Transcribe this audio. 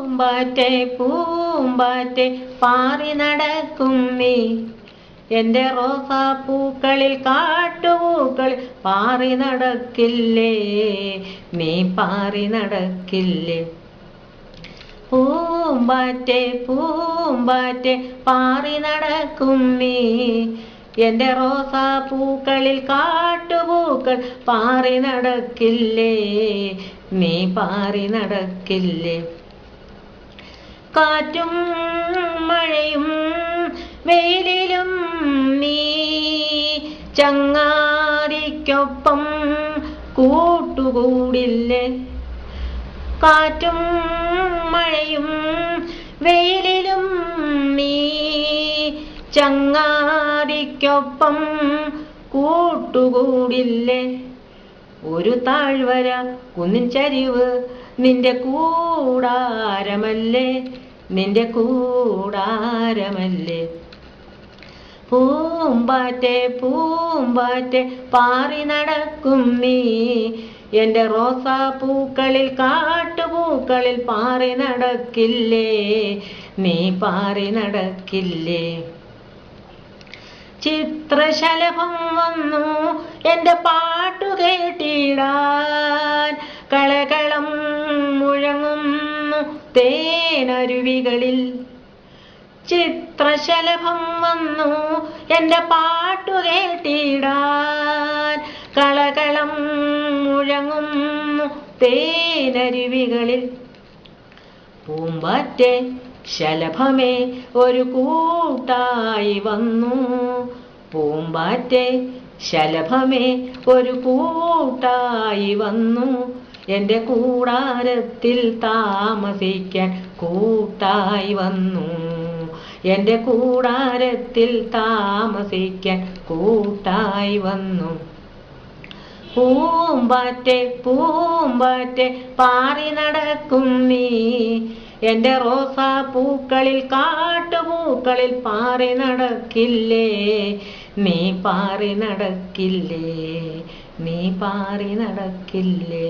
പൂമ്പാറ്റെ പൂമ്പാറ്റെ പാറി നടക്കും നീ എൻ്റെ റോസാപ്പൂക്കളിൽ കാട്ടുപൂക്കളിൽ പാറി നടക്കില്ലേ, നീ പാറി നടക്കില്ലേ. പൂമ്പാറ്റെ പൂമ്പാറ്റെ പാറി നടക്കും നീ എൻ്റെ റോസാപ്പൂക്കളിൽ കാട്ടുപൂക്കൾ പാറി നടക്കില്ലേ, നീ പാറി നടക്കില്ലേ. കാറ്റും മഴയും വെയിലിലും നീ ചങ്ങാതിക്കൊപ്പം കൂട്ടുകൂടില്ലേ. കാറ്റും മഴയും വെയിലിലും നീ ചങ്ങാതിക്കൊപ്പം കൂട്ടുകൂടില്ലേ. ഒരു താഴ്വര കുന്നിൻ ചരിവ് നിന്റെ കൂടാരമല്ലേ, നിന്റെ കൂടാരമല്ലേ. പൂമ്പാറ്റെ പൂമ്പാറ്റെ പാറി നടക്കും നീ എൻ്റെ റോസാപ്പൂക്കളിൽ കാട്ടുപൂക്കളിൽ പാറി നടക്കില്ലേ, നീ പാറി നടക്കില്ലേ. ചിത്രശലഭം വന്നു എൻ്റെ പാട്ടു കേട്ടിടാൻ, കളകളം മുഴങ്ങുന്നു തേനരുവികളിൽ. ചിത്രശലഭം വന്നു എൻ്റെ പാട്ടു കേട്ടിടാൻ, കളകളം മുഴങ്ങുന്നു തേനരുവികളിൽ. പൂമ്പാറ്റെ ശലഭമേ ഒരു കൂട്ടായി വന്നു, പൂമ്പാറ്റെ ശലഭമേ ഒരു കൂട്ടായി വന്നു എൻ്റെ കൂടാരത്തിൽ താമസിക്കാൻ കൂട്ടായി വന്നു, എൻ്റെ കൂടാരത്തിൽ താമസിക്കാൻ കൂട്ടായി വന്നു. പൂമ്പാറ്റെ പൂമ്പാറ്റെ പാറി നടക്കും നീ എൻ്റെ റോസാപ്പൂക്കളിൽ കാട്ടുപൂക്കളിൽ പാറി നടക്കില്ലേ, നീ പാറി നടക്കില്ലേ, നീ പാറി നടക്കില്ലേ.